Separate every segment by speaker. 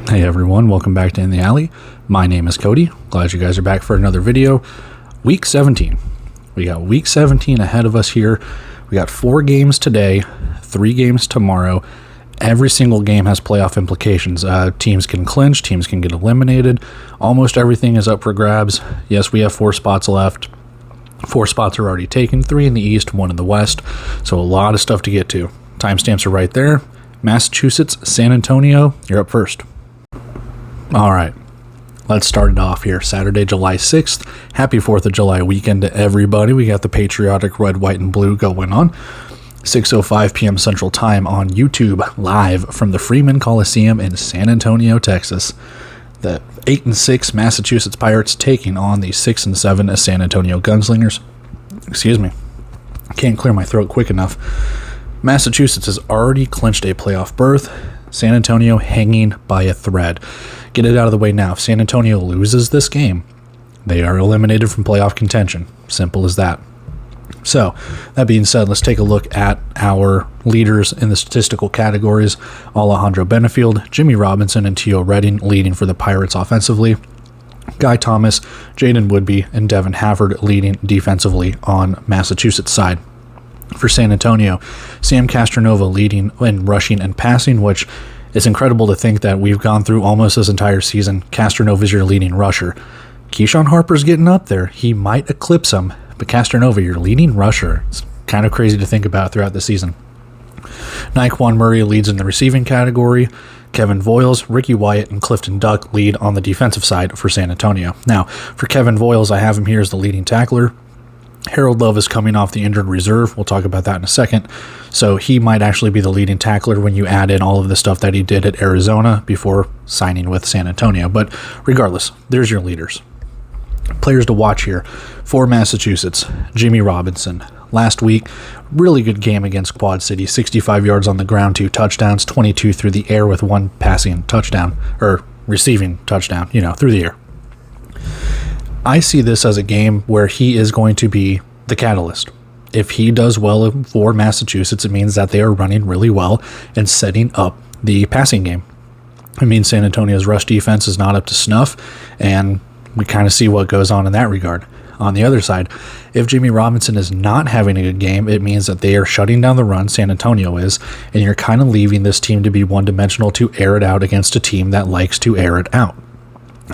Speaker 1: Hey everyone, welcome back to In the Alley. My name is Cody. Glad you guys are back for another video. Week 17. We got week 17 ahead of us here. We got 4 games today, 3 games tomorrow. Every single game has playoff implications. Teams can clinch, teams can get eliminated. Almost everything is up for grabs. Yes, we have 4 spots left. 4 spots are already taken, 3 in the East, 1 in the West. So a lot of stuff to get to. Timestamps are right there. Massachusetts, San Antonio, you're up first. All right, let's start it off here. Saturday, July 6th. Happy 4th of July weekend to everybody. We got the patriotic red, white, and blue going on. 6:05 p.m. Central Time on YouTube, live from the Freeman Coliseum in San Antonio, Texas. The 8-6 Massachusetts Pirates taking on the 6-7 San Antonio Gunslingers. Excuse me. Can't clear my throat quick enough. Massachusetts has already clinched a playoff berth. San Antonio hanging by a thread. Get it out of the way now. If San Antonio loses this game, they are eliminated from playoff contention. Simple as that. So, that being said, let's take a look at our leaders in the statistical categories. Alejandro Benefield, Jimmy Robinson, and Teo Redding leading for the Pirates offensively. Guy Thomas, Jaden Woodby, and Devin Havard leading defensively on Massachusetts side. For San Antonio, Sam Castronova leading in rushing and passing, which is incredible to think that we've gone through almost this entire season. Castronova's your leading rusher. Keyshawn Harper's getting up there. He might eclipse him, but Castronova, your leading rusher. It's kind of crazy to think about throughout the season. Naquan Murray leads in the receiving category. Kevin Voiles, Ricky Wyatt, and Clifton Duck lead on the defensive side for San Antonio. Now, for Kevin Voiles, I have him here as the leading tackler. Harold Love is coming off the injured reserve. We'll talk about that in a second. So he might actually be the leading tackler when you add in all of the stuff that he did at Arizona before signing with San Antonio. But regardless, there's your leaders. Players to watch here for Massachusetts. Jimmy Robinson. Last week, really good game against Quad City. 65 yards on the ground, 2 touchdowns, 22 through the air with 1 passing touchdown, or receiving touchdown, through the air. I see this as a game where he is going to be the catalyst. If he does well for Massachusetts, it means that they are running really well and setting up the passing game. It means San Antonio's rush defense is not up to snuff, and we kind of see what goes on in that regard. On the other side, if Jimmy Robinson is not having a good game, it means that they are shutting down the run, San Antonio is, and you're kind of leaving this team to be one-dimensional to air it out against a team that likes to air it out.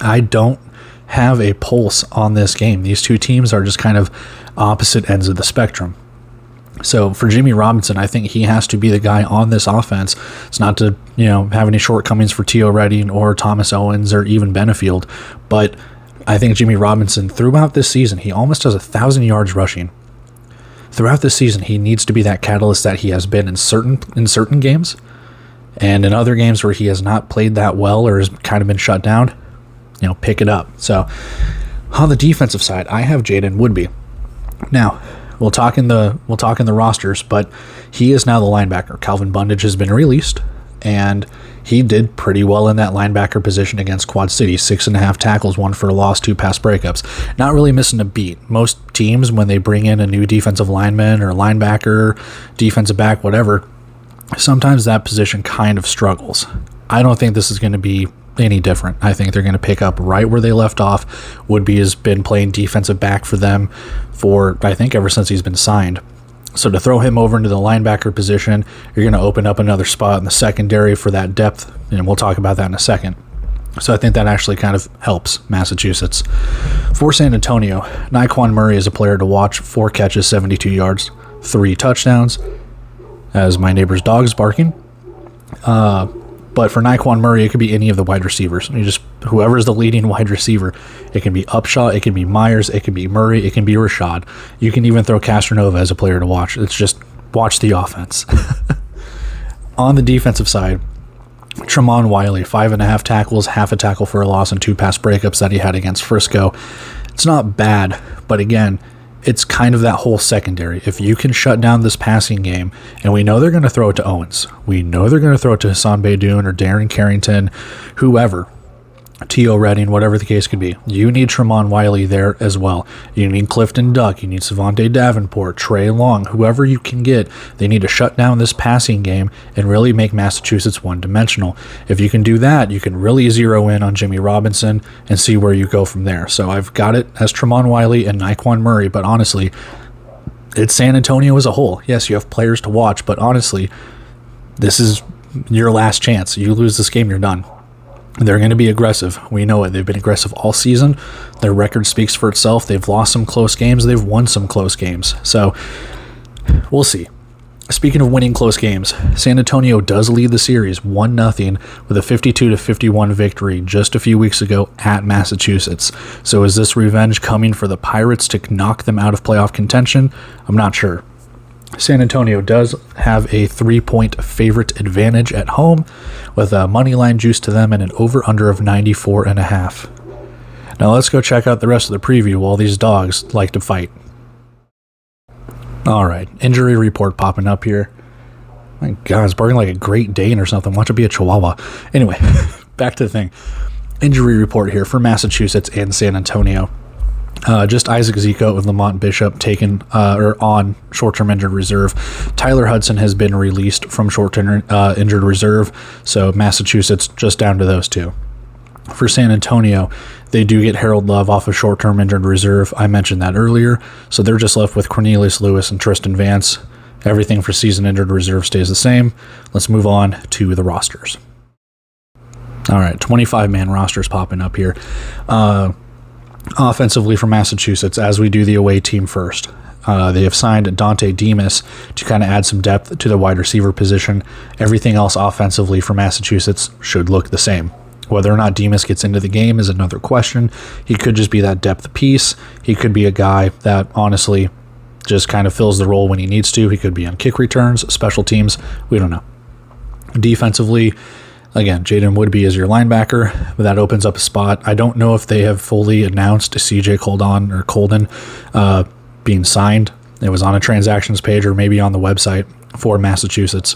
Speaker 1: I don't have a pulse on this game. These two teams are just kind of opposite ends of the spectrum. So for Jimmy Robinson, I think he has to be the guy on this offense. It's not to, have any shortcomings for Teo Redding or Thomas Owens or even Benefield, but I think Jimmy Robinson, throughout this season, he almost has 1,000 yards rushing. Throughout this season, he needs to be that catalyst that he has been in certain games, and in other games where he has not played that well or has kind of been shut down, pick it up. So on the defensive side, I have Jaden Woodby. Now, we'll talk in the rosters, but he is now the linebacker. Calvin Bundage has been released, and he did pretty well in that linebacker position against Quad City. 6.5 tackles, 1 for a loss, 2 pass breakups. Not really missing a beat. Most teams, when they bring in a new defensive lineman or linebacker, defensive back, whatever, sometimes that position kind of struggles. I don't think this is going to be any different. I think they're going to pick up right where they left off. Woodby has been playing defensive back for them for, I think, ever since he's been signed. So to throw him over into the linebacker position, you're going to open up another spot in the secondary for that depth, and we'll talk about that in a second. So I think that actually kind of helps Massachusetts. For San Antonio, Naquan Murray is a player to watch. 4 catches, 72 yards, 3 touchdowns, as my neighbor's dog is barking. But for Naquan Murray, it could be any of the wide receivers. Whoever's the leading wide receiver. It can be Upshaw, it can be Myers, it can be Murray, it can be Rashad. You can even throw Castronova as a player to watch. It's just watch the offense. On the defensive side, Tremont Wiley, 5.5 tackles, half a tackle for a loss, and 2 pass breakups that he had against Frisco. It's not bad, but again, it's kind of that whole secondary. If you can shut down this passing game, and we know they're going to throw it to Owens, we know they're going to throw it to Hassan Beydoun or Darren Carrington, whoever. T.O. Redding, whatever the case could be. You need Tremont Wiley there as well. You need Clifton Duck. You need Savonte Davenport, Trey Long, whoever you can get. They need to shut down this passing game and really make Massachusetts one-dimensional. If you can do that, you can really zero in on Jimmy Robinson and see where you go from there. So I've got it as Tremont Wiley and Nyquan Murray, but honestly, it's San Antonio as a whole. Yes, you have players to watch, but honestly, this is your last chance. You lose this game, you're done. They're going to be aggressive. We know it. They've been aggressive all season. Their record speaks for itself. They've lost some close games. They've won some close games. So we'll see. Speaking of winning close games, San Antonio does lead the series 1-0 with a 52-51 victory just a few weeks ago at Massachusetts. So is this revenge coming for the Pirates to knock them out of playoff contention? I'm not sure. San Antonio does have a 3-point favorite advantage at home with a money line juice to them and an over-under of 94.5. Now let's go check out the rest of the preview while these dogs like to fight. All right, injury report popping up here. My God, it's barking like a Great Dane or something. Watch it be a Chihuahua. Anyway, back to the thing. Injury report here for Massachusetts and San Antonio. Just Isaac Zico and Lamont Bishop taken on short-term injured reserve. Tyler Hudson has been released from short-term injured reserve, so Massachusetts just down to those two. For San Antonio, they do get Harold Love off of short-term injured reserve. I mentioned that earlier, so they're just left with Cornelius Lewis and Tristan Vance. Everything for season injured reserve stays the same. Let's move on to the rosters. All right, 25-man rosters popping up here. Offensively for Massachusetts, as we do the away team first. They have signed Dante Demas to kind of add some depth to the wide receiver position. Everything else offensively for Massachusetts should look the same. Whether or not Demas gets into the game is another question. He could just be that depth piece. He could be a guy that honestly just kind of fills the role when he needs to. He could be on kick returns, special teams. We don't know. Defensively, again, Jaden Woodby is your linebacker, but that opens up a spot. I don't know if they have fully announced CJ Colden being signed. It was on a transactions page or maybe on the website for Massachusetts.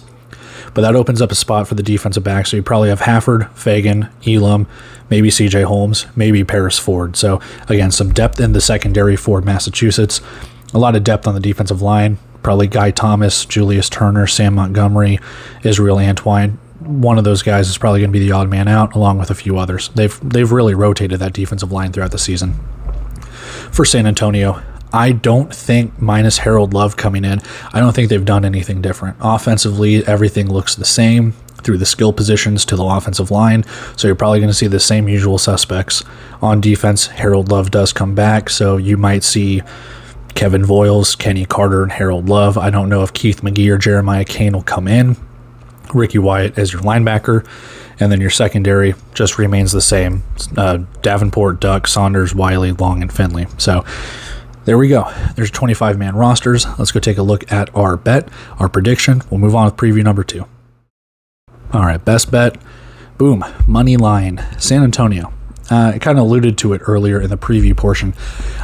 Speaker 1: But that opens up a spot for the defensive back. So you probably have Hafford, Fagan, Elam, maybe CJ Holmes, maybe Paris Ford. So again, some depth in the secondary for Massachusetts. A lot of depth on the defensive line. Probably Guy Thomas, Julius Turner, Sam Montgomery, Israel Antwine. One of those guys is probably going to be the odd man out, along with a few others. They've really rotated that defensive line throughout the season. For San Antonio, I don't think, minus Harold Love coming in, I don't think they've done anything different. Offensively, everything looks the same through the skill positions to the offensive line, so you're probably going to see the same usual suspects. On defense, Harold Love does come back, so you might see Kevin Voiles, Kenny Carter, and Harold Love. I don't know if Keith McGee or Jeremiah Kane will come in. Ricky Wyatt as your linebacker, and then your secondary just remains the same. Davenport, Duck, Saunders, Wiley, Long, and Finley. So there we go. There's 25-man rosters. Let's go take a look at our bet, our prediction. We'll move on with preview number 2. All right, best bet. Boom, money line, San Antonio. I kind of alluded to it earlier in the preview portion.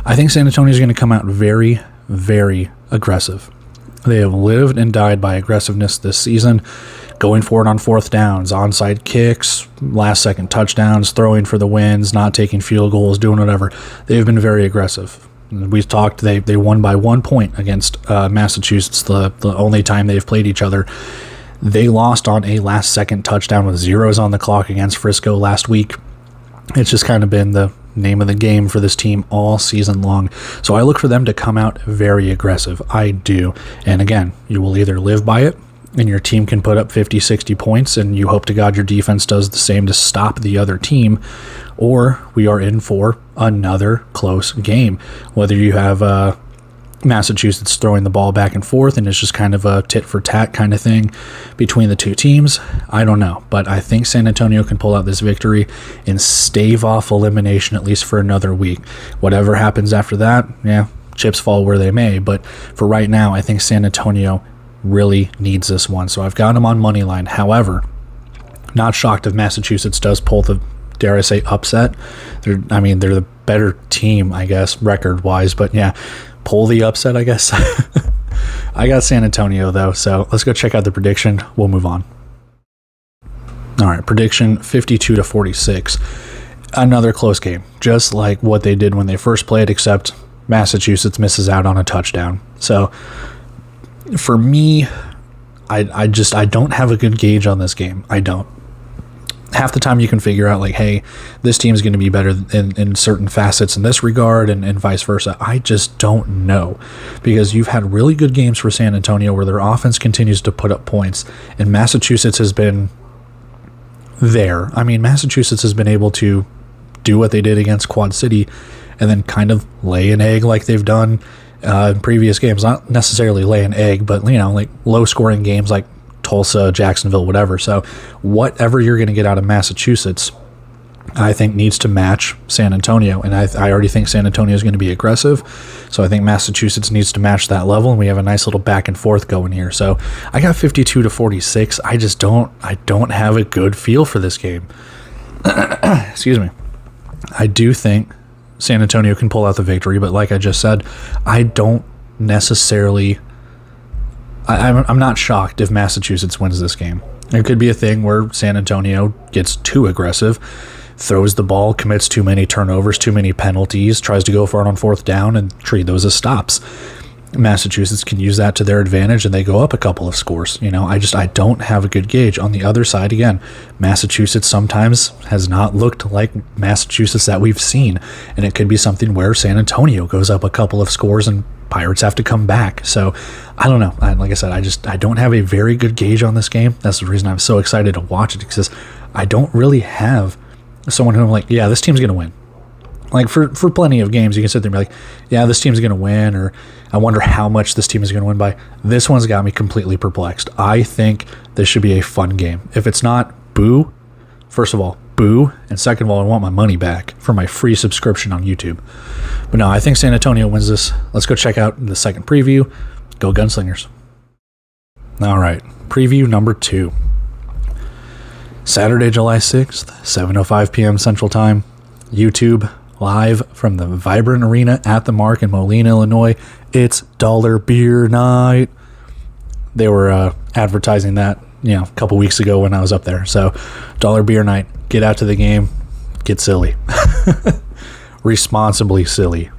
Speaker 1: I think San Antonio is going to come out very, very aggressive. They have lived and died by aggressiveness this season, going for it on fourth downs, onside kicks, last-second touchdowns, throwing for the wins, not taking field goals, doing whatever. They've been very aggressive. We've talked, they won by 1 point against Massachusetts, the only time they've played each other. They lost on a last-second touchdown with zeros on the clock against Frisco last week. It's just kind of been the name of the game for this team all season long. So I look for them to come out very aggressive. I do. And again, you will either live by it and your team can put up 50, 60 points and you hope to God your defense does the same to stop the other team, or we are in for another close game. Whether you have Massachusetts throwing the ball back and forth and it's just kind of a tit-for-tat kind of thing between the two teams, I don't know. But I think San Antonio can pull out this victory and stave off elimination at least for another week. Whatever happens after that, yeah, chips fall where they may. But for right now, I think San Antonio really needs this one. So I've got them on money line. However, not shocked if Massachusetts does pull the, dare I say, upset. They're the better team, I guess, record-wise. But yeah, pull the upset, I guess. I got San Antonio, though, so let's go check out the prediction. We'll move on. All right, prediction 52-46. Another close game, just like what they did when they first played, except Massachusetts misses out on a touchdown. So for me, I don't have a good gauge on this game. I don't. Half the time you can figure out, like, hey, this team is going to be better in certain facets in this regard, and vice versa. I just don't know, because you've had really good games for San Antonio where their offense continues to put up points, and Massachusetts has been there. I mean, Massachusetts has been able to do what they did against Quad City and then kind of lay an egg like they've done in previous games. Not necessarily lay an egg, but, like low-scoring games like Tulsa, Jacksonville, whatever. So whatever you're going to get out of Massachusetts, I think needs to match San Antonio. And I already think San Antonio is going to be aggressive. So I think Massachusetts needs to match that level. And we have a nice little back and forth going here. So I got 52-46. I don't have a good feel for this game. Excuse me. I do think San Antonio can pull out the victory. But like I just said, I don't necessarily... I'm not shocked if Massachusetts wins this game. It could be a thing where San Antonio gets too aggressive, throws the ball, commits too many turnovers, too many penalties, tries to go for it on fourth down, and treat those as stops. Massachusetts can use that to their advantage, and they go up a couple of scores. I don't have a good gauge. On the other side, again, Massachusetts sometimes has not looked like Massachusetts that we've seen, and it could be something where San Antonio goes up a couple of scores and Pirates have to come back. So I don't know. Like I said, I don't have a very good gauge on this game. That's the reason I'm so excited to watch it, because I don't really have someone who I'm like, yeah, this team's going to win. Like for plenty of games, you can sit there and be like, yeah, this team's going to win, or I wonder how much this team is going to win by. This one's got me completely perplexed. I think this should be a fun game. If it's not, boo. First of all, boo. And second of all, I want my money back for my free subscription on YouTube. But no, I think San Antonio wins this. Let's go check out the second preview. Go Gunslingers. All right, preview number 2. Saturday, July 6th, 7:05 p.m. Central Time. YouTube, live from the Vibrant Arena at the Mark in Moline, Illinois. It's Dollar Beer Night. They were advertising that, a couple weeks ago when I was up there. So, Dollar Beer Night. Get out to the game. Get silly. Responsibly silly.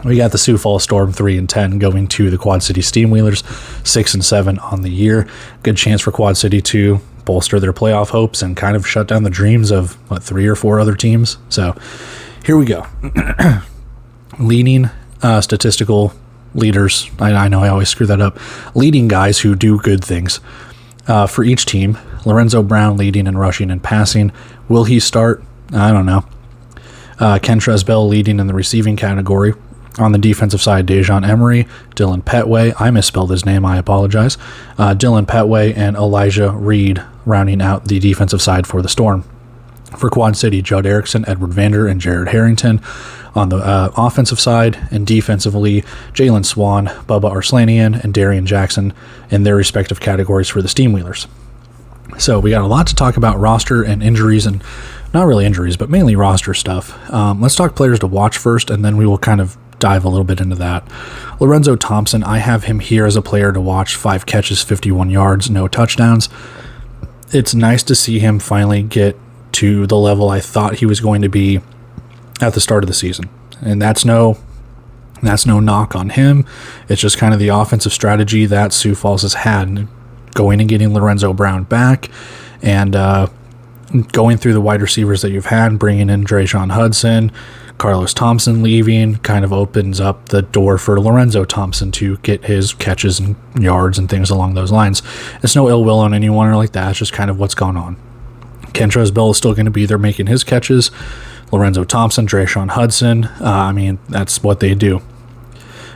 Speaker 1: We got the Sioux Falls Storm 3-10 going to the Quad City Steamwheelers 6-7 on the year. Good chance for Quad City to bolster their playoff hopes and kind of shut down the dreams of 3 or 4 other teams. So here we go. Leading statistical leaders. I know I always screw that up. Leading guys who do good things for each team. Lorenzo Brown leading in rushing and passing. Will he start? I don't know. Kentrez Bell leading in the receiving category. On the defensive side, Dejon Emery, Dylan Petway, I misspelled his name, I apologize. Dylan Petway and Elijah Reed rounding out the defensive side for the Storm. For Quad City, Judd Erickson, Edward Vander, and Jared Harrington. On the offensive side and defensively, Jalen Swan, Bubba Arslanian, and Darian Jackson in their respective categories for the Steamwheelers. So we got a lot to talk about roster and injuries, and not really injuries, but mainly roster stuff. Let's talk players to watch first, and then we will kind of dive a little bit into that. Lorenzo Thompson, I have him here as a player to watch. 5 catches, 51 yards, no touchdowns. It's nice to see him finally get to the level I thought he was going to be at the start of the season. And that's no knock on him. It's just kind of the offensive strategy that Sioux Falls has had, going and getting Lorenzo Brown back, and going through the wide receivers that you've had, bringing in Drayshawn Hudson, Carlos Thompson leaving, kind of opens up the door for Lorenzo Thompson to get his catches and yards and things along those lines. It's no ill will on anyone or like that. It's just kind of what's going on. Kentrez Bell is still going to be there making his catches. Lorenzo Thompson, Drayshawn Hudson, that's what they do.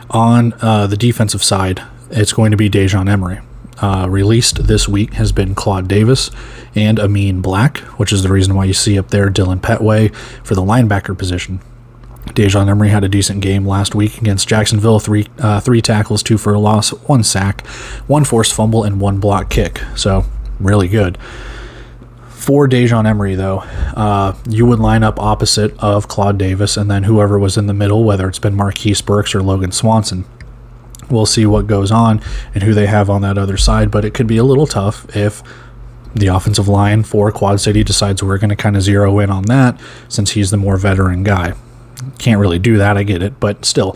Speaker 1: On the defensive side, it's going to be Dejon Emery. Released this week has been Claude Davis and Amin Black, which is the reason why you see up there Dylan Petway for the linebacker position. Dejon Emery had a decent game last week against Jacksonville. 3 tackles, 2 for a loss, 1 sack, 1 forced fumble, and 1 block kick. So really good. For Dejon Emery, though, you would line up opposite of Claude Davis, and then whoever was in the middle, whether it's been Marquise Burks or Logan Swanson. We'll see what goes on and who they have on that other side, but it could be a little tough if The offensive line for Quad City decides we're going to kind of zero in on that since he's the more veteran guy. Can't really do that, I get it, but still,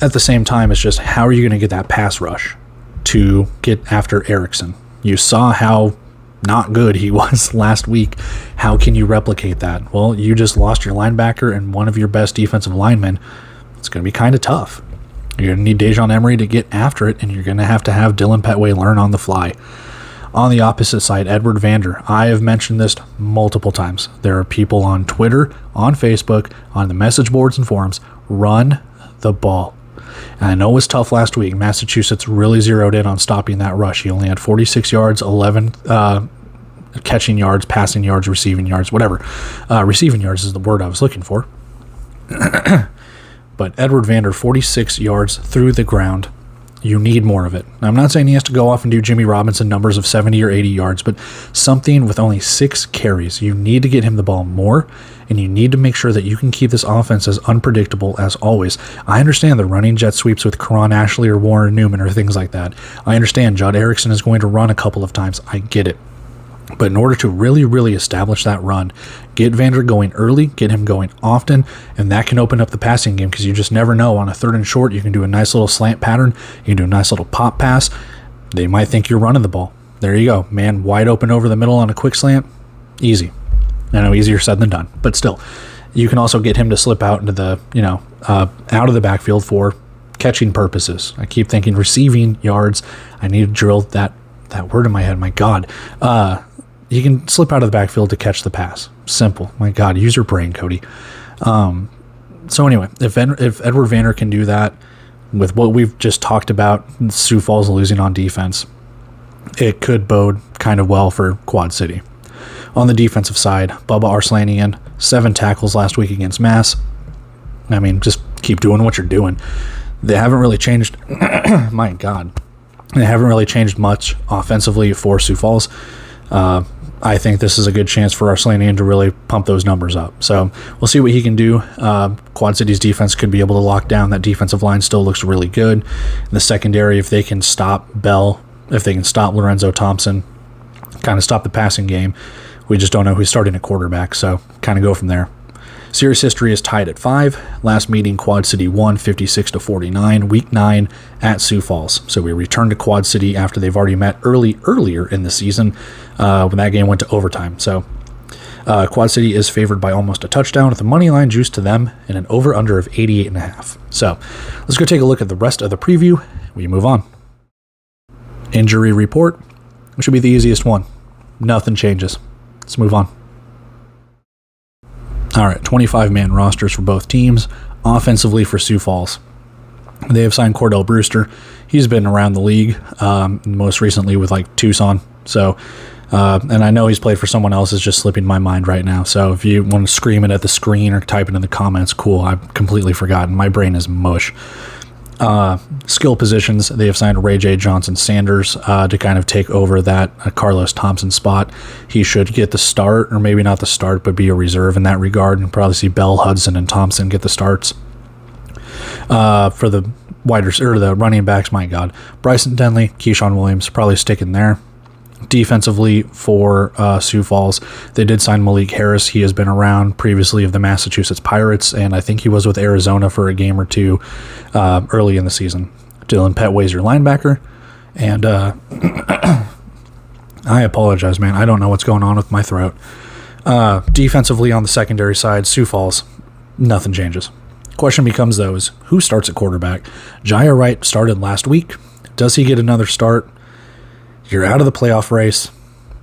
Speaker 1: at the same time, it's just how are you going to get that pass rush to get after Erickson? You saw how not good he was last week. How can you replicate that? Well, you just lost your linebacker and one of your best defensive linemen. It's going to be kind of tough. You're going to need Dejon Emery to get after it, and you're going to have Dylan Petway learn on the fly. On the opposite side, Edward Vander. I have mentioned this multiple times. There are people on Twitter, on Facebook, on the message boards and forums. Run the ball. And I know it was tough last week. Massachusetts really zeroed in on stopping that rush. He only had 46 yards, 11 catching yards, passing yards, receiving yards, whatever. Receiving yards is the word I was looking for. But Edward Vander, 46 yards through the ground. You need more of it. I'm not saying he has to go off and do Jimmy Robinson numbers of 70 or 80 yards, but something with only 6 carries. You need to get him the ball more, and you need to make sure that you can keep this offense as unpredictable as always. I understand the running jet sweeps with Karan Ashley or Warren Newman or things like that. I understand Judd Erickson is going to run a couple of times. I get it. But in order to really, really establish that run, get Vander going early, get him going often, and that can open up the passing game because you just never know. On a 3rd and short, you can do a nice little slant pattern. You can do a nice little pop pass. They might think you're running the ball. There you go. Man wide open over the middle on a quick slant. Easy. I know, easier said than done. But still, you can also get him to slip out into the, out of the backfield for catching purposes. I keep thinking receiving yards. I need to drill that word in my head. My God. You can slip out of the backfield to catch the pass. Simple. My God, use your brain, Cody. So anyway, if Edward Vander can do that with what we've just talked about, Sioux Falls losing on defense, it could bode kind of well for Quad City. On the defensive side, Bubba Arslanian, 7 tackles last week against Mass. I mean, just keep doing what you're doing. They haven't really changed. My God. They haven't really changed much offensively for Sioux Falls. I think this is a good chance for Arslanian to really pump those numbers up. So we'll see what he can do. Quad City's defense could be able to lock down. That defensive line still looks really good. In the secondary, if they can stop Bell, if they can stop Lorenzo Thompson, kind of stop the passing game, we just don't know who's starting at quarterback. So kind of go from there. Series history is tied at 5. Last meeting, Quad City won 56-49, Week 9 at Sioux Falls. So we return to Quad City after they've already met earlier in the season when that game went to overtime. So Quad City is favored by almost a touchdown with a money line juice to them and an over-under of 88.5. So let's go take a look at the rest of the preview. We move on. Injury report, which should be the easiest one. Nothing changes. Let's move on. All right, 25-man rosters for both teams. Offensively for Sioux Falls, they have signed Cordell Brewster. He's been around the league, most recently with Tucson. So, and I know he's played for someone else. It's just slipping my mind right now. So if you want to scream it at the screen or type it in the comments, cool. I've completely forgotten. My brain is mush. Skill positions, they have signed Ray J. Johnson Sanders to kind of take over that Carlos Thompson spot. He should get the start, or maybe not the start, but be a reserve in that regard, and probably see Bell, Hudson, and Thompson get the starts. For the the running backs, my God, Bryson Denley, Keyshawn Williams, probably sticking there. Defensively for Sioux Falls, they did sign Malik Harris. He has been around previously of the Massachusetts Pirates, and I think he was with Arizona for a game or two early in the season. Dylan Petway's your linebacker, and I apologize, man. I don't know what's going on with my throat. Defensively on the secondary side, Sioux Falls, nothing changes. Question becomes, though, is who starts at quarterback? Jaya Wright started last week. Does he get another start? You're out of the playoff race.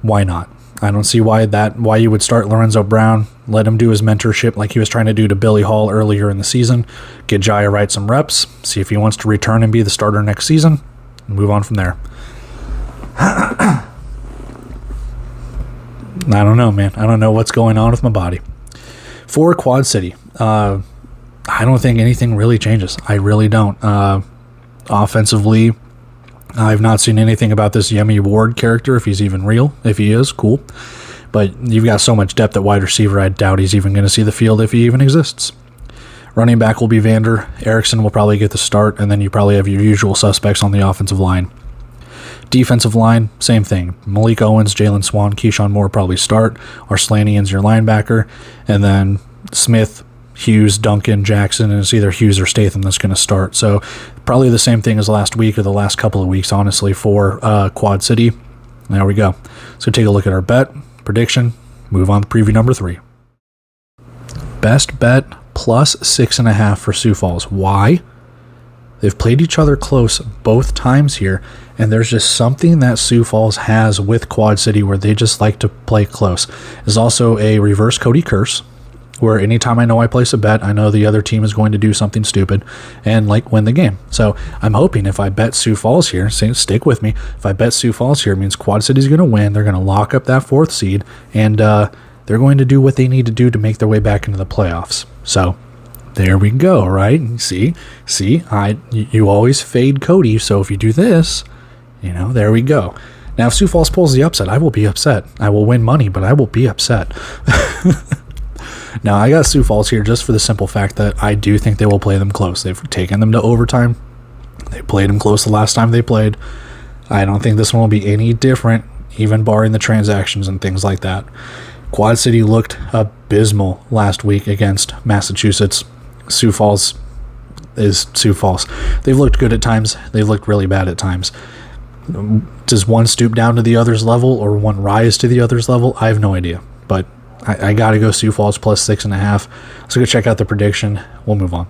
Speaker 1: Why not? I don't see why you would start Lorenzo Brown, let him do his mentorship like he was trying to do to Billy Hall earlier in the season, get Jaya Wright some reps, see if he wants to return and be the starter next season, and move on from there. I don't know, man. I don't know what's going on with my body. For Quad City, I don't think anything really changes. I really don't. Offensively, I've not seen anything about this Yemi Ward character, if he's even real. If he is, cool. But you've got so much depth at wide receiver, I doubt he's even going to see the field if he even exists. Running back will be Vander. Erickson will probably get the start, and then you probably have your usual suspects on the offensive line. Defensive line, same thing. Malik Owens, Jalen Swan, Keyshawn Moore probably start. Arslanian's your linebacker. And then Smith, Hughes, Duncan, Jackson, and it's either Hughes or Statham that's going to start. So probably the same thing as last week or the last couple of weeks, honestly, for Quad City. There we go. So take a look at our bet, prediction, move on to preview number 3. Best bet plus 6.5 for Sioux Falls. Why? They've played each other close both times here, and there's just something that Sioux Falls has with Quad City where they just like to play close. There's also a reverse Cody curse, where anytime I know I place a bet, I know the other team is going to do something stupid and win the game. So I'm hoping if I bet Sioux Falls here, stick with me, if I bet Sioux Falls here, it means Quad City's going to win. They're going to lock up that 4th seed, and they're going to do what they need to do to make their way back into the playoffs. So there we go, right? See, you always fade Cody, so if you do this, there we go. Now, if Sioux Falls pulls the upset, I will be upset. I will win money, but I will be upset. Now, I got Sioux Falls here just for the simple fact that I do think they will play them close. They've taken them to overtime. They played them close the last time they played. I don't think this one will be any different, even barring the transactions and things like that. Quad City looked abysmal last week against Massachusetts. Sioux Falls is Sioux Falls. They've looked good at times. They've looked really bad at times. Does one stoop down to the other's level or one rise to the other's level? I have no idea. But I got to go Sioux Falls plus 6.5. So go check out the prediction. We'll move on.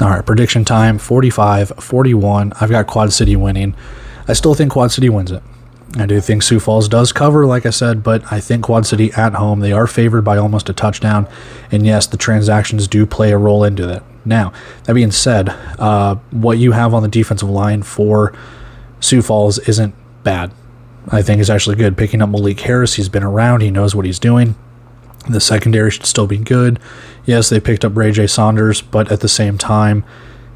Speaker 1: All right, prediction time, 45-41. I've got Quad City winning. I still think Quad City wins it. I do think Sioux Falls does cover, like I said, but I think Quad City at home, they are favored by almost a touchdown. And yes, the transactions do play a role into that. Now, that being said, what you have on the defensive line for Sioux Falls isn't bad. I think it's actually good. Picking up Malik Harris, he's been around, he knows what he's doing. The secondary should still be good. Yes, they picked up Ray J. Saunders, but at the same time,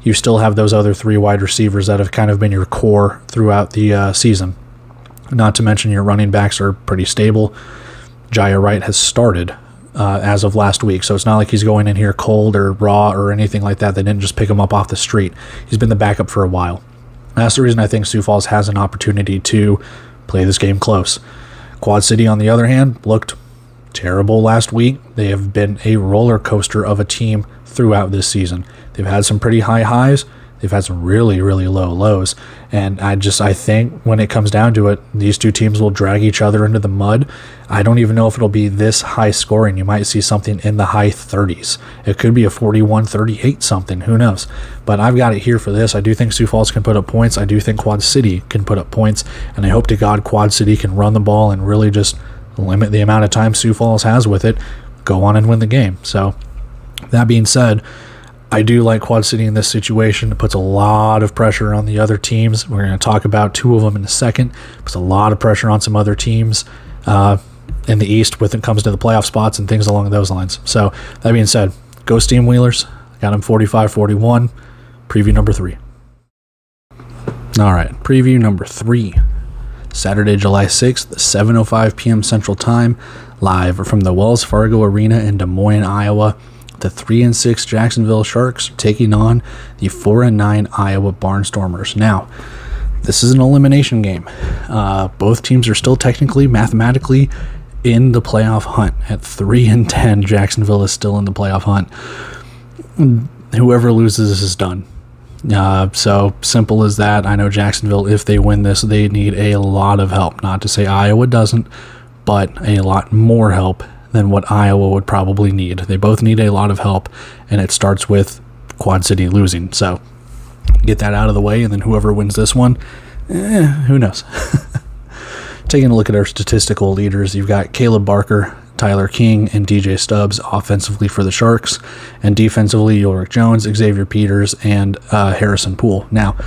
Speaker 1: you still have those other 3 wide receivers that have kind of been your core throughout the season. Not to mention your running backs are pretty stable. Jaya Wright has started as of last week, so it's not like he's going in here cold or raw or anything like that. They didn't just pick him up off the street. He's been the backup for a while. That's the reason I think Sioux Falls has an opportunity to play this game close. Quad City, on the other hand, looked terrible last week. They have been a roller coaster of a team throughout this season. They've had some pretty high highs. They've had some really, really low lows. And I think when it comes down to it, these two teams will drag each other into the mud. I don't even know if it'll be this high scoring. You might see something in the high 30s. It could be a 41-38 something. Who knows? But I've got it here for this. I do think Sioux Falls can put up points. I do think Quad City can put up points. And I hope to God Quad City can run the ball and really just limit the amount of time Sioux Falls has with it. Go on and win the game. So that being said, I do like Quad City in this situation. It puts a lot of pressure on the other teams. We're going to talk about 2 of them in a second. It puts a lot of pressure on some other teams in the East when it comes to the playoff spots and things along those lines. So that being said, go Steam Wheelers. Got them 45-41. Preview number 3. All right, preview number 3. Saturday, July 6th, 7:05 p.m. Central Time, live from the Wells Fargo Arena in Des Moines, Iowa. The 3-6 Jacksonville Sharks taking on the 4-9 Iowa Barnstormers. Now, this is an elimination game. Both teams are still technically, mathematically, in the playoff hunt. At 3-10, Jacksonville is still in the playoff hunt. Whoever loses is done. So simple as that. I know Jacksonville, if they win this, they need a lot of help. Not to say Iowa doesn't, but a lot more help than what Iowa would probably need. They both need a lot of help, and it starts with Quad City losing. So get that out of the way, and then whoever wins this one, who knows? Taking a look at our statistical leaders, you've got Caleb Barker, Tyler King, and DJ Stubbs offensively for the Sharks, and defensively, Ulrich Jones, Xavier Peters, and Harrison Poole. Now,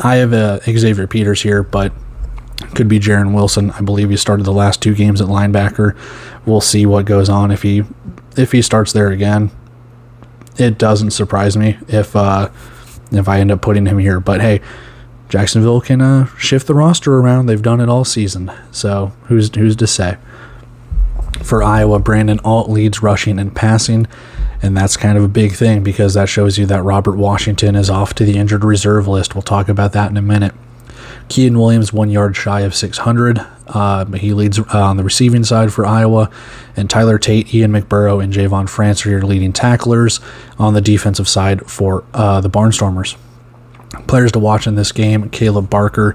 Speaker 1: I have Xavier Peters here, but could be Jaron Wilson. I believe he started the last 2 games at linebacker. We'll see what goes on if he starts there again. It doesn't surprise me if I end up putting him here. But hey, Jacksonville can shift the roster around. They've done it all season. So who's to say? For Iowa, Brandon Alt leads rushing and passing, and that's kind of a big thing because that shows you that Robert Washington is off to the injured reserve list. We'll talk about that in a minute. Kean Williams 1 yard shy of 600. He leads on the receiving side for Iowa. And Tyler Tate, Ian McBurrow, and Javon France are your leading tacklers on the defensive side for the Barnstormers. Players to watch in this game: Caleb Barker.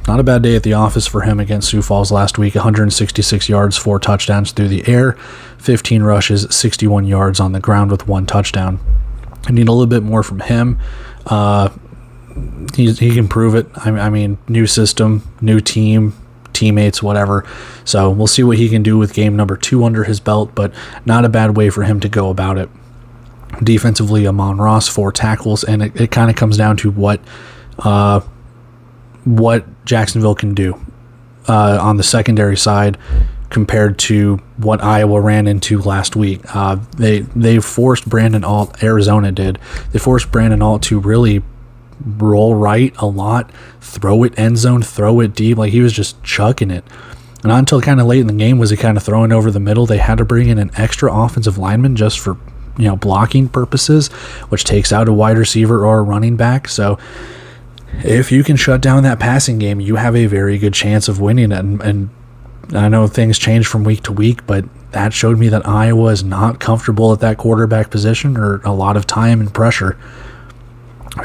Speaker 1: Not a bad day at the office for him against Sioux Falls last week. 166 yards, 4 touchdowns through the air, 15 rushes, 61 yards on the ground with 1 touchdown. I need a little bit more from him. He can prove it. I mean, new system, new team, teammates, whatever. So we'll see what he can do with game number 2 under his belt, but not a bad way for him to go about it. Defensively, Amon Ross, 4 tackles, and it kind of comes down to what Jacksonville can do on the secondary side compared to what Iowa ran into last week. They forced Brandon Alt, Arizona did. They forced Brandon Alt to really roll right a lot, throw it end zone, throw it deep. Like, he was just chucking it. And not until kind of late in the game was he kind of throwing over the middle. They had to bring in an extra offensive lineman just for, blocking purposes, which takes out a wide receiver or a running back. So if you can shut down that passing game, you have a very good chance of winning it. And I know things change from week to week, but that showed me that Iowa is not comfortable at that quarterback position or a lot of time and pressure.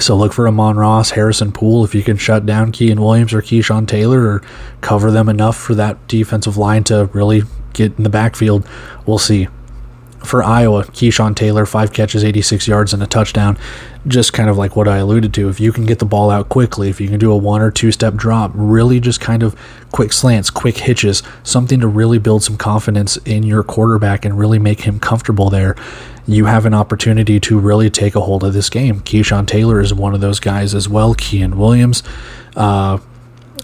Speaker 1: So look for Amon Ross, Harrison Poole. If you can shut down Kean Williams or Keyshawn Taylor or cover them enough for that defensive line to really get in the backfield, we'll see. For Iowa, Keyshawn Taylor, 5 catches, 86 yards, and a touchdown. Just kind of like what I alluded to. If you can get the ball out quickly, if you can do a 1 or 2 step drop, really just kind of quick slants, quick hitches, something to really build some confidence in your quarterback and really make him comfortable there, you have an opportunity to really take a hold of this game. Keyshawn Taylor is one of those guys as well. Kean Williams.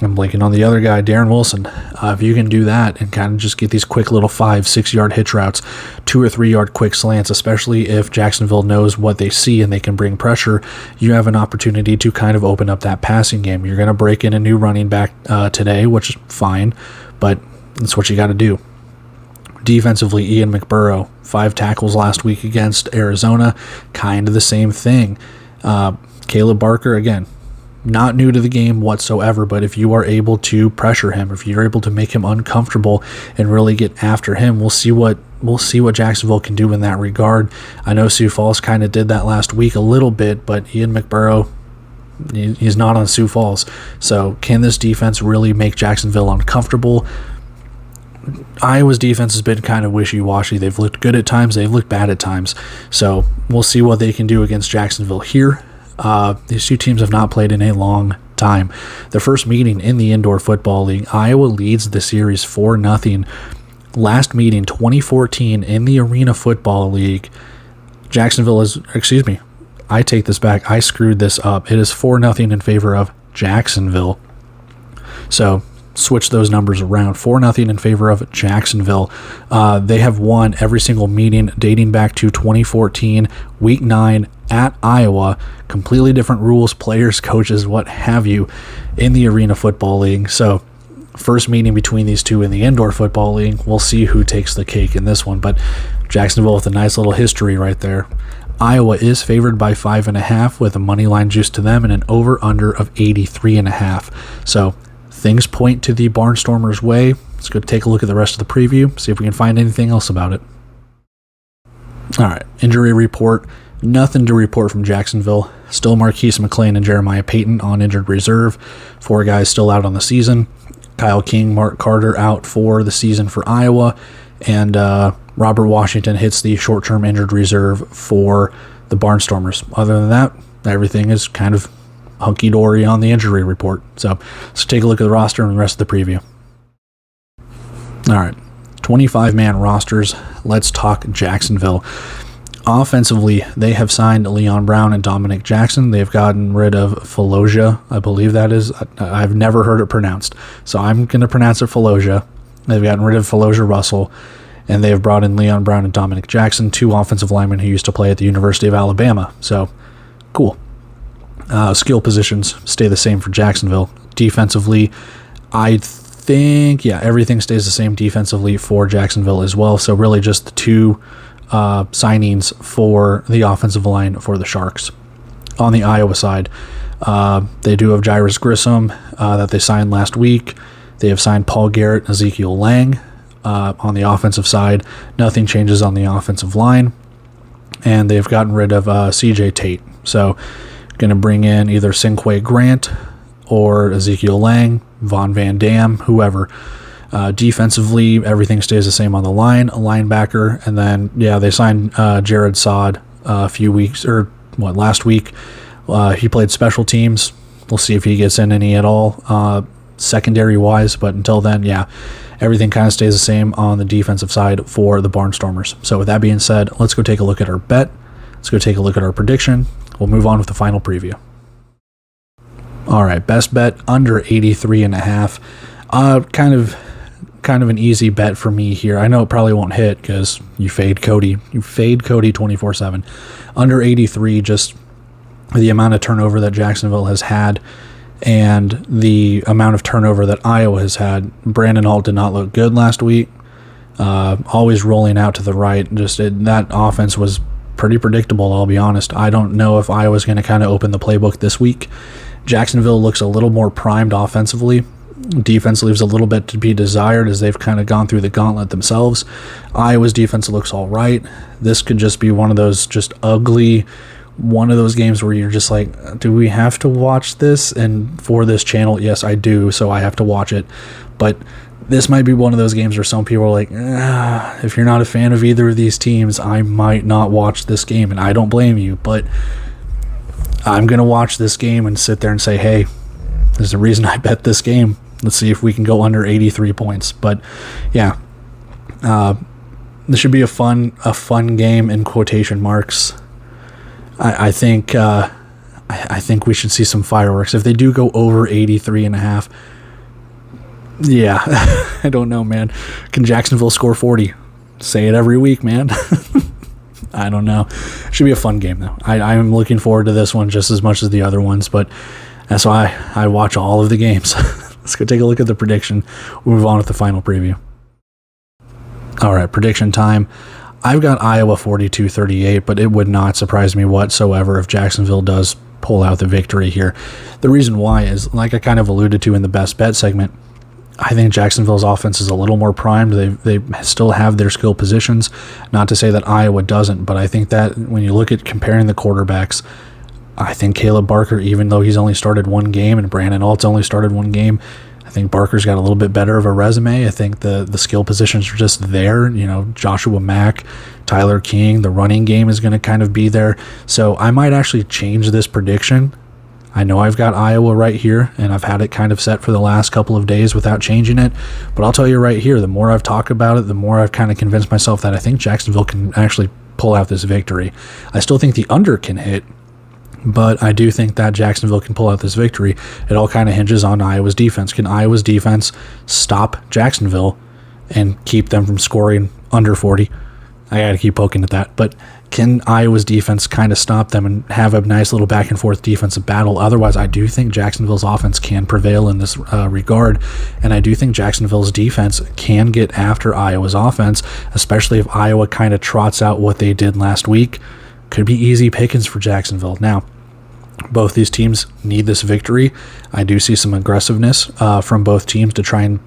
Speaker 1: I'm blanking on the other guy, Darren Wilson. If you can do that and kind of just get these quick little 5-6 yard hitch routes, 2 or 3 yard quick slants, especially if Jacksonville knows what they see and they can bring pressure, you have an opportunity to kind of open up that passing game. You're going to break in a new running back today, which is fine, but that's what you got to do. Defensively, Ian McBurrow, 5 tackles last week against Arizona, kind of the same thing. Caleb Barker, again, not new to the game whatsoever, but if you are able to pressure him, if you're able to make him uncomfortable and really get after him, we'll see what Jacksonville can do in that regard. I know Sioux Falls kind of did that last week a little bit, but Ian McBurrow, he's not on Sioux Falls. So can this defense really make Jacksonville uncomfortable? Iowa's defense has been kind of wishy-washy. They've looked good at times, they've looked bad at times. So we'll see what they can do against Jacksonville here. These two teams have not played in a long time. The first meeting in the Indoor Football League, Iowa leads the series 4-0. Last meeting, 2014, in the Arena Football League, Jacksonville is, I take this back. I screwed this up. It is 4-0 in favor of Jacksonville. So switch those numbers around. 4-0 in favor of Jacksonville. They have won every single meeting dating back to 2014, Week 9 at Iowa. Completely different rules, players, coaches, what have you, in the Arena Football League. So first meeting between these two in the Indoor Football League. We'll see who takes the cake in this one, but Jacksonville with a nice little history right there. Iowa is favored by 5.5 with a money line juice to them and an over-under of 83.5. So things point to the Barnstormers' way. Let's go take a look at the rest of the preview, see if we can find anything else about it. All right, injury report. Nothing to report from Jacksonville. Still Marquise McLean and Jeremiah Payton on injured reserve. 4 guys still out on the season. Kyle King, Mark Carter out for the season for Iowa. And Robert Washington hits the short-term injured reserve for the Barnstormers. Other than that, everything is kind of hunky-dory on the injury report. So let's take a look at the roster and the rest of the preview. All right, 25-man rosters. Let's talk Jacksonville. Offensively, they have signed Leon Brown and Dominic Jackson. They've gotten rid of Faloja, I believe that is. I've never heard it pronounced, so I'm going to pronounce it Faloja. They've gotten rid of Faloja Russell, and they have brought in Leon Brown and Dominic Jackson, 2 offensive linemen who used to play at the University of Alabama. So, cool. Skill positions stay the same for Jacksonville. Defensively, I think, everything stays the same defensively for Jacksonville as well. So really just the 2 signings for the offensive line for the Sharks. On the Iowa side, They do have Jairus Grissom that they signed last week. They have signed Paul Garrett and Ezekiel Lang on the offensive side. Nothing changes on the offensive line. And they've gotten rid of CJ Tate. So going to bring in either Cinquay Grant or Ezekiel Lang, Von Van Dam, whoever. Defensively, everything stays the same on the line, a linebacker, and then, they signed Jared Sod last week. He played special teams. We'll see if he gets in any at all, secondary-wise, but until then, everything kind of stays the same on the defensive side for the Barnstormers. So with that being said, let's go take a look at our bet. Let's go take a look at our prediction. We'll move on with the final preview. All right, best bet under 83.5. Kind of an easy bet for me here. I know it probably won't hit because you fade Cody. You fade Cody 24/7. Under 83, just the amount of turnover that Jacksonville has had and the amount of turnover that Iowa has had. Brandon Alt did not look good last week. Always rolling out to the right. That offense was pretty predictable, I'll be honest. I don't know if Iowa's going to kind of open the playbook this week. Jacksonville looks a little more primed offensively. Defense leaves a little bit to be desired as they've kind of gone through the gauntlet themselves. Iowa's defense looks all right. This could just be one of those just ugly, one of those games where you're just like, do we have to watch this? And for this channel, yes, I do, so I have to watch it. But this might be one of those games where some people are like, if you're not a fan of either of these teams, I might not watch this game, and I don't blame you, but I'm going to watch this game and sit there and say, hey, there's a reason I bet this game. Let's see if we can go under 83 points. But this should be a fun game in quotation marks. I think we should see some fireworks. If they do go over 83.5, I don't know, man. Can Jacksonville score 40? Say it every week, man. I don't know. Should be a fun game, though. I'm looking forward to this one just as much as the other ones, but that's why I watch all of the games. Let's go take a look at the prediction. We'll move on with the final preview. All right, prediction time. I've got Iowa 42-38, but it would not surprise me whatsoever if Jacksonville does pull out the victory here. The reason why is, like I kind of alluded to in the best bet segment, I think Jacksonville's offense is a little more primed. They still have their skill positions. Not to say that Iowa doesn't, but I think that when you look at comparing the quarterbacks, I think Caleb Barker, even though he's only started one game and Brandon Alt's only started one game, I think Barker's got a little bit better of a resume. I think the skill positions are just there. Joshua Mack, Tyler King, the running game is going to kind of be there. So I might actually change this prediction. I know I've got Iowa right here, and I've had it kind of set for the last couple of days without changing it. But I'll tell you right here, the more I've talked about it, the more I've kind of convinced myself that I think Jacksonville can actually pull out this victory. I still think the under can hit, but I do think that Jacksonville can pull out this victory. It all kind of hinges on Iowa's defense. Can Iowa's defense stop Jacksonville and keep them from scoring under 40? I got to keep poking at that. But can Iowa's defense kind of stop them and have a nice little back and forth defensive battle? Otherwise, I do think Jacksonville's offense can prevail in this regard. And I do think Jacksonville's defense can get after Iowa's offense, especially if Iowa kind of trots out what they did last week. Could be easy pickings for Jacksonville. Now, both these teams need this victory. I do see some aggressiveness from both teams to try and,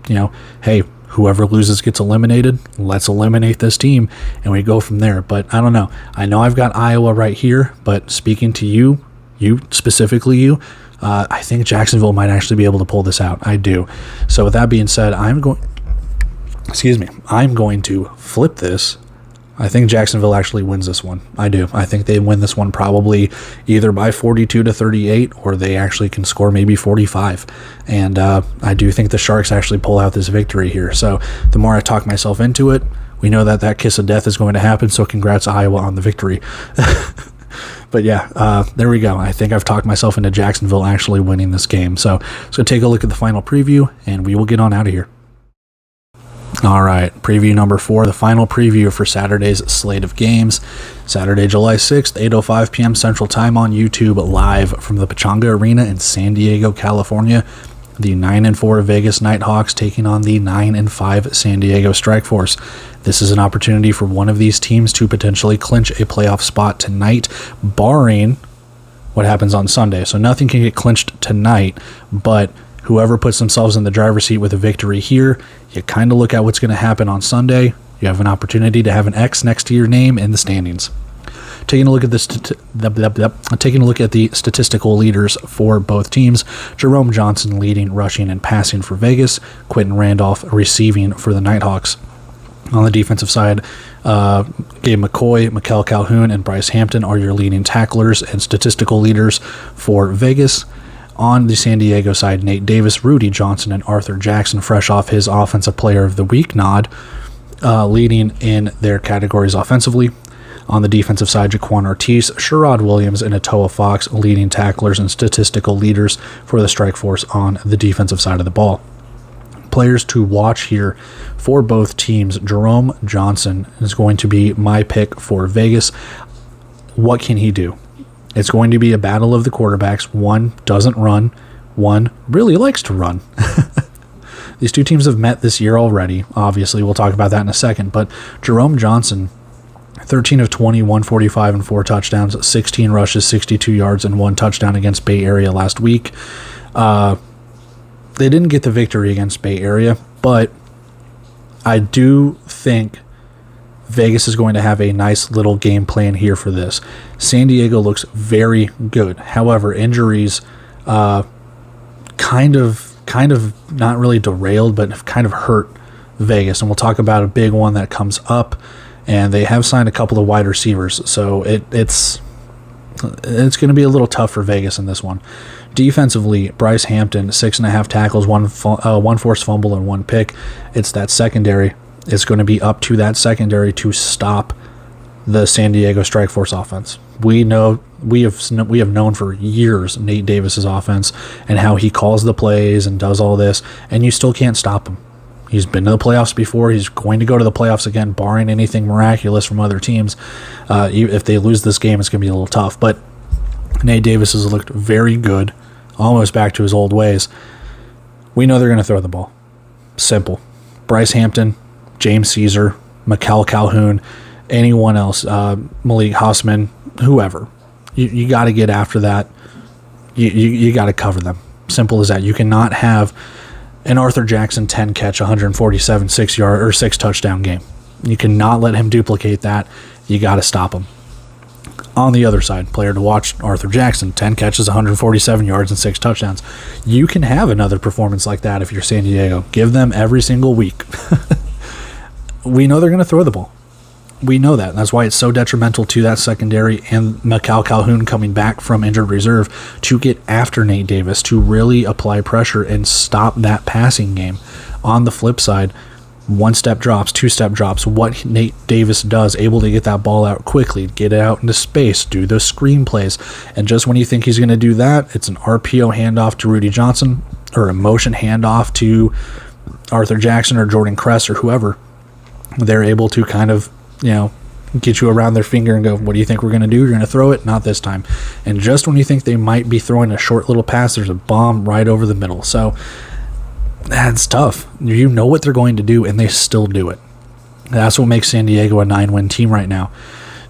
Speaker 1: hey, whoever loses gets eliminated. Let's eliminate this team, and we go from there. But I don't know. I know I've got Iowa right here, but speaking to you specifically, I think Jacksonville might actually be able to pull this out. I do. So with that being said, I'm going to flip this. I think Jacksonville actually wins this one. I do. I think they win this one probably either by 42-38 or they actually can score maybe 45. And I do think the Sharks actually pull out this victory here. So the more I talk myself into it, we know that kiss of death is going to happen. So congrats Iowa on the victory. But there we go. I think I've talked myself into Jacksonville actually winning this game. So take a look at the final preview and we will get on out of here. All right, preview number 4, the final preview for Saturday's slate of games. Saturday, July 6th, 8:05 p.m. Central Time on YouTube, live from the Pechanga Arena in San Diego, California. The 9-4 Vegas Nighthawks taking on the 9-5 San Diego Strikeforce. This is an opportunity for one of these teams to potentially clinch a playoff spot tonight, barring what happens on Sunday. So nothing can get clinched tonight, but whoever puts themselves in the driver's seat with a victory here, you kind of look at what's going to happen on Sunday. You have an opportunity to have an X next to your name in the standings. Taking a look at the statistical leaders for both teams. Jerome Johnson leading rushing and passing for Vegas. Quentin Randolph receiving for the Nighthawks. On the defensive side, Gabe McCoy, Mikel Calhoun, and Bryce Hampton are your leading tacklers and statistical leaders for Vegas. On the San Diego side, Nate Davis, Rudy Johnson, and Arthur Jackson, fresh off his Offensive Player of the Week nod, leading in their categories offensively. On the defensive side, Jaquan Ortiz, Sherrod Williams, and Atoa Fox, leading tacklers and statistical leaders for the Strike Force on the defensive side of the ball. Players to watch here for both teams. Jerome Johnson is going to be my pick for Vegas. What can he do? It's going to be a battle of the quarterbacks. One doesn't run. One really likes to run. These two teams have met this year already. Obviously, we'll talk about that in a second. But Jerome Johnson, 13 of 20, 145 and 4 touchdowns, 16 rushes, 62 yards, and 1 touchdown against Bay Area last week. They didn't get the victory against Bay Area, but I do think Vegas is going to have a nice little game plan here for this. San Diego looks very good. However, injuries kind of not really derailed, but kind of hurt Vegas. And we'll talk about a big one that comes up. And they have signed a couple of wide receivers, so it's going to be a little tough for Vegas in this one. Defensively, Bryce Hampton, 6.5 tackles, one forced fumble, and 1 pick. It's that secondary. It's going to be up to that secondary to stop the San Diego Strike Force offense. We have known for years Nate Davis's offense and how he calls the plays and does all this, and you still can't stop him. He's been to the playoffs before. He's going to go to the playoffs again, barring anything miraculous from other teams. If they lose this game, it's going to be a little tough. But Nate Davis has looked very good, almost back to his old ways. We know they're going to throw the ball. Simple. Bryce Hampton, James Caesar, Mikel Calhoun, anyone else, Malik Hausman, whoever. You got to get after that. You got to cover them. Simple as that. You cannot have an Arthur Jackson 10 catch, 147 6 touchdown game. You cannot let him duplicate that. You got to stop him. On the other side, player to watch, Arthur Jackson, 10 catches, 147 yards, and 6 touchdowns. You can have another performance like that if you're San Diego. Give them every single week. We know they're going to throw the ball. We know that. That's why it's so detrimental to that secondary and Mikel Calhoun coming back from injured reserve to get after Nate Davis, to really apply pressure and stop that passing game. On the flip side, 1-step drops, 2-step drops, what Nate Davis does, able to get that ball out quickly, get it out into space, do the screen plays. And just when you think he's going to do that, it's an RPO handoff to Rudy Johnson, or a motion handoff to Arthur Jackson or Jordan Kress or whoever. They're able to kind of, get you around their finger and go, what do you think we're going to do? You're going to throw it? Not this time. And just when you think they might be throwing a short little pass, there's a bomb right over the middle. So that's tough. You know what they're going to do, and they still do it. That's what makes San Diego a 9-win team right now.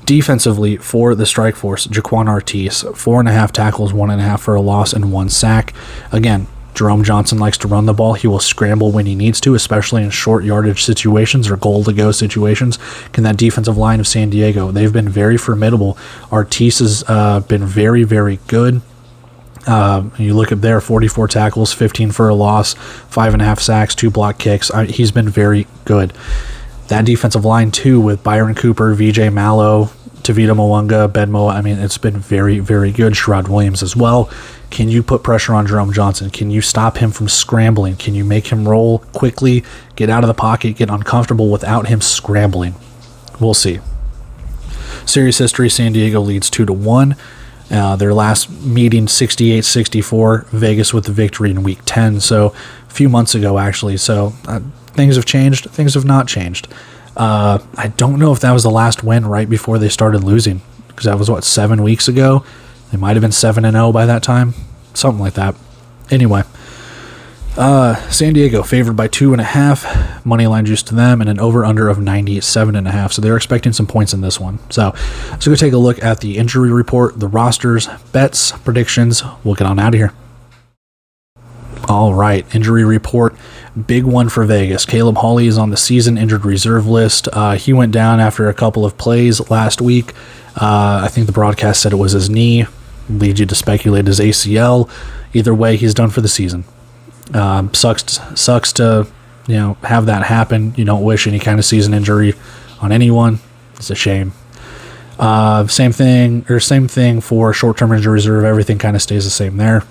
Speaker 1: Defensively, for the Strike Force, Jaquan Ortiz, 4.5 tackles, 1.5 for a loss, and 1 sack. Again, Jerome Johnson likes to run the ball. He will scramble when he needs to, especially in short yardage situations or goal-to-go situations. Can that defensive line of San Diego, they've been very formidable. Ortiz has been very, very good. You look at there, 44 tackles, 15 for a loss, 5.5 sacks, 2 block kicks. He's been very good. That defensive line, too, with Byron Cooper, VJ Mallow, Tavita Mwanga, Benmo, it's been very, very good. Sherrod Williams as well. Can you put pressure on Jerome Johnson? Can you stop him from scrambling? Can you make him roll quickly, get out of the pocket, get uncomfortable without him scrambling? We'll see. Series history, San Diego leads 2-1. Their last meeting, 68-64. Vegas with the victory in Week 10. So a few months ago, actually. So things have changed. Things have not changed. I don't know if that was the last win right before they started losing, because that was, 7 weeks ago? They might have been 7-0 by that time. Something like that. Anyway, San Diego favored by 2.5, money line juice to them, and an over-under of 97.5. So they're expecting some points in this one. So go take a look at the injury report, the rosters, bets, predictions. We'll get on out of here. All right, injury report. Big one for Vegas. Caleb Hawley is on the season injured reserve list. He went down after a couple of plays last week. I think the broadcast said it was his knee. Leads you to speculate his ACL. Either way, he's done for the season. Sucks to have that happen. You don't wish any kind of season injury on anyone. It's a shame. Same thing for short-term injury reserve. Everything kind of stays the same there.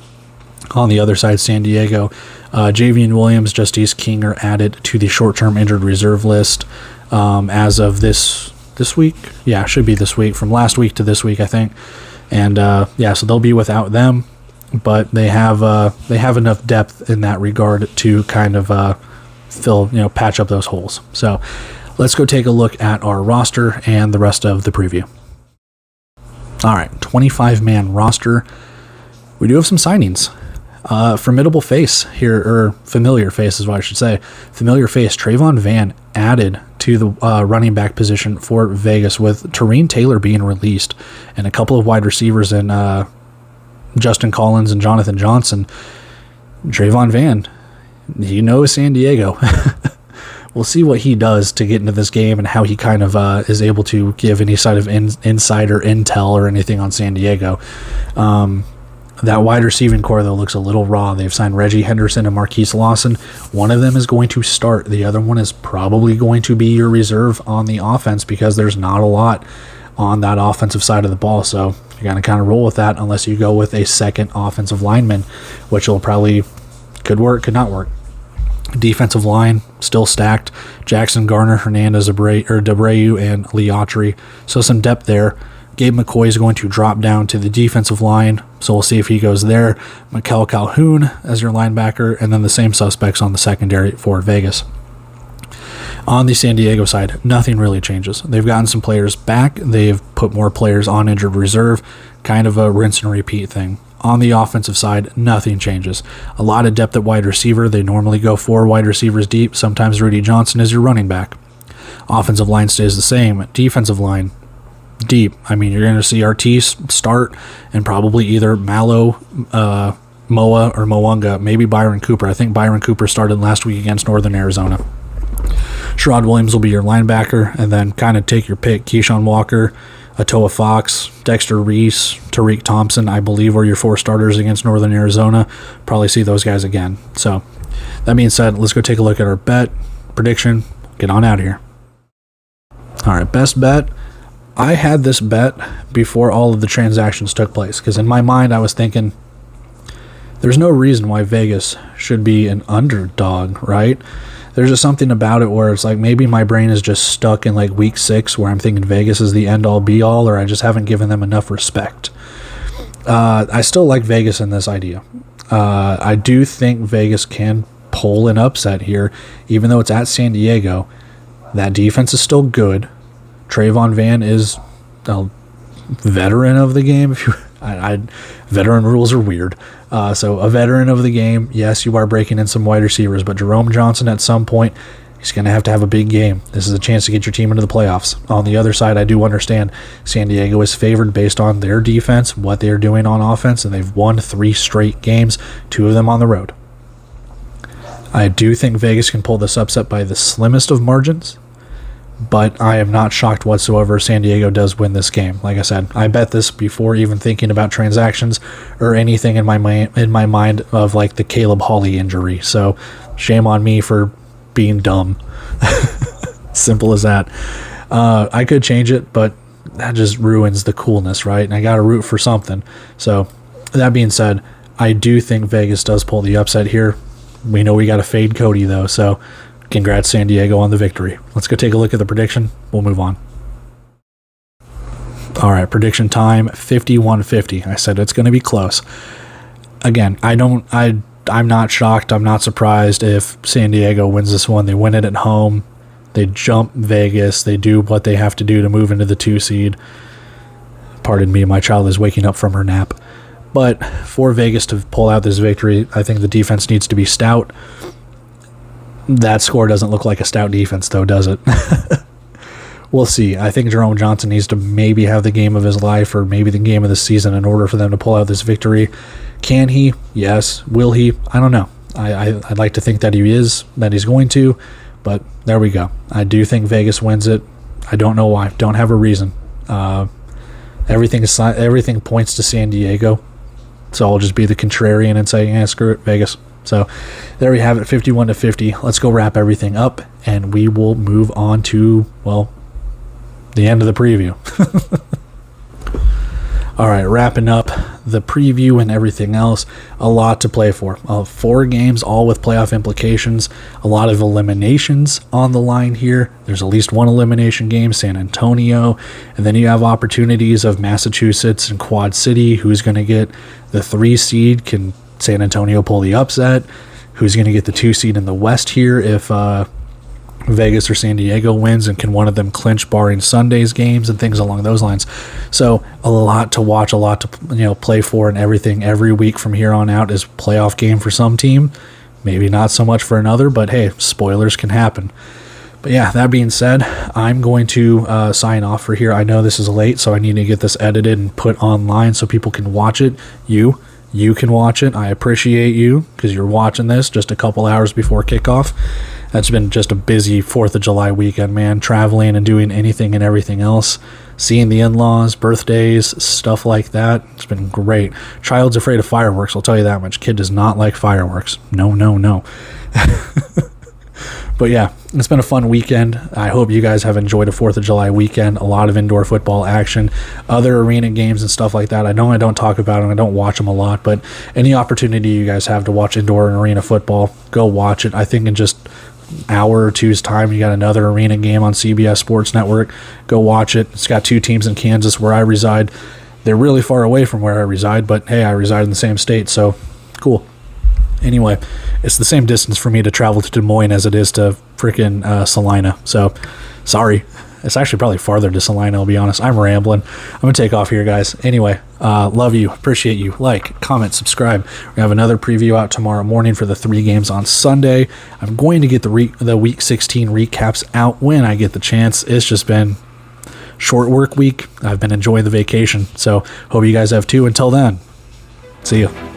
Speaker 1: On the other side, San Diego, Javian Williams, Justice King are added to the short-term injured reserve list as of this week. Yeah, it should be this week, from last week to this week, I think. And so they'll be without them, but they have enough depth in that regard to kind of patch up those holes. So let's go take a look at our roster and the rest of the preview. All right, 25-man roster. We do have some signings. Formidable face here, or familiar face is what I should say. Familiar face, Trayvon Van added to the running back position for Vegas, with Tareen Taylor being released and a couple of wide receivers in Justin Collins and Jonathan Johnson. Trayvon Van, he knows San Diego. We'll see what he does to get into this game and how he kind of is able to give any side of insider intel or anything on San Diego. That wide receiving core, though, looks a little raw. They've signed Reggie Henderson and Marquise Lawson. One of them is going to start. The other one is probably going to be your reserve on the offense, because there's not a lot on that offensive side of the ball. So you're going to kind of roll with that unless you go with a second offensive lineman, which will probably could work, could not work. Defensive line, still stacked. Jackson, Garner, Hernandez, Debreu, and Leotri. So some depth there. Gabe McCoy is going to drop down to the defensive line, so we'll see if he goes there. Mikel Calhoun as your linebacker, and then the same suspects on the secondary for Vegas. On the San Diego side, nothing really changes. They've gotten some players back. They've put more players on injured reserve, kind of a rinse and repeat thing. On the offensive side, nothing changes. A lot of depth at wide receiver. They normally go 4 wide receivers deep. Sometimes Rudy Johnson is your running back. Offensive line stays the same. Defensive line, deep. I mean, you're going to see Artis start, and probably either Mallow, Moa, or Moonga, maybe Byron Cooper. I think Byron Cooper started last week against Northern Arizona. Sherrod Williams will be your linebacker, and then kind of take your pick. Keyshawn Walker, Atoa Fox, Dexter Reese, Tariq Thompson, I believe, are your 4 starters against Northern Arizona. Probably see those guys again. So that being said, let's go take a look at our bet prediction. Get on out of here. All right, best bet. I had this bet before all of the transactions took place, because in my mind I was thinking there's no reason why Vegas should be an underdog, right? There's just something about it where it's like maybe my brain is just stuck in like week 6 where I'm thinking Vegas is the end-all be-all, or I just haven't given them enough respect. I still like Vegas in this idea. I do think Vegas can pull an upset here, even though it's at San Diego. That defense is still good. Trayvon Van is a veteran of the game. Veteran rules are weird. So a veteran of the game. Yes, you are breaking in some wide receivers, but Jerome Johnson at some point, he's going to have a big game. This is a chance to get your team into the playoffs. On the other side, I do understand San Diego is favored based on their defense, what they're doing on offense, and they've won 3 straight games, 2 of them on the road. I do think Vegas can pull this upset by the slimmest of margins, but I am not shocked whatsoever San Diego does win this game. Like I said, I bet this before even thinking about transactions or anything in my mind of like the Caleb Hawley injury. So shame on me for being dumb. Simple as that. I could change it, but that just ruins the coolness, right? And I got to root for something. So that being said, I do think Vegas does pull the upset here. We know we got to fade Cody, though, so congrats San Diego on the victory. Let's go take a look at the prediction. We'll move on. All right, prediction time, 51-50. I said it's going to be close. Again, I'm not shocked. I'm not surprised if San Diego wins this one. They win it at home. They jump Vegas. They do what they have to do to move into the 2 seed. Pardon me, my child is waking up from her nap. But for Vegas to pull out this victory, I think the defense needs to be stout. That score doesn't look like a stout defense, though, does it? We'll see. I think Jerome Johnson needs to maybe have the game of his life or maybe the game of the season in order for them to pull out this victory. Can he? Yes. Will he? I don't know. I'd like to think that he is, that he's going to, but there we go. I do think Vegas wins it. I don't know why. Don't have a reason. Everything points to San Diego, so I'll just be the contrarian and say, yeah, screw it, Vegas. So there we have it, 51-50. Let's go wrap everything up, and we will move on to, well, the end of the preview. All right, wrapping up the preview and everything else. A lot to play for. 4 games, all with playoff implications. A lot of eliminations on the line here. There's at least one elimination game, San Antonio. And then you have opportunities of Massachusetts and Quad City. Who's going to get the 3 seed? Can San Antonio pull the upset? Who's going to get the 2 seed in the West here if Vegas or San Diego wins, and can one of them clinch barring Sunday's games and things along those lines? So a lot to watch, a lot to play for, and everything every week from here on out is playoff game for some team, maybe not so much for another, but hey, spoilers can happen. But yeah, that being said, I'm going to sign off for here. I know this is late, so I need to get this edited and put online so people can watch it. You can watch it. I appreciate you because you're watching this just a couple hours before kickoff. That's been just a busy 4th of July weekend, man. Traveling and doing anything and everything else. Seeing the in-laws, birthdays, stuff like that. It's been great. Child's afraid of fireworks, I'll tell you that much. Kid does not like fireworks. No. But yeah, it's been a fun weekend. I hope you guys have enjoyed a 4th of July weekend. A lot of indoor football action, other arena games and stuff like that. I know I don't talk about them. I don't watch them a lot, but any opportunity you guys have to watch indoor and arena football, go watch it. I think in just hour or two's time, you got another arena game on CBS Sports Network. Go watch it. It's got 2 teams in Kansas where I reside. They're really far away from where I reside, but hey, I reside in the same state, so cool. Anyway, it's the same distance for me to travel to Des Moines as it is to freaking Salina. So, sorry. It's actually probably farther to Salina, I'll be honest. I'm rambling. I'm going to take off here, guys. Anyway, love you. Appreciate you. Like, comment, subscribe. We're going to have another preview out tomorrow morning for the 3 games on Sunday. I'm going to get the Week 16 recaps out when I get the chance. It's just been short work week. I've been enjoying the vacation. So, hope you guys have too. Until then, see you.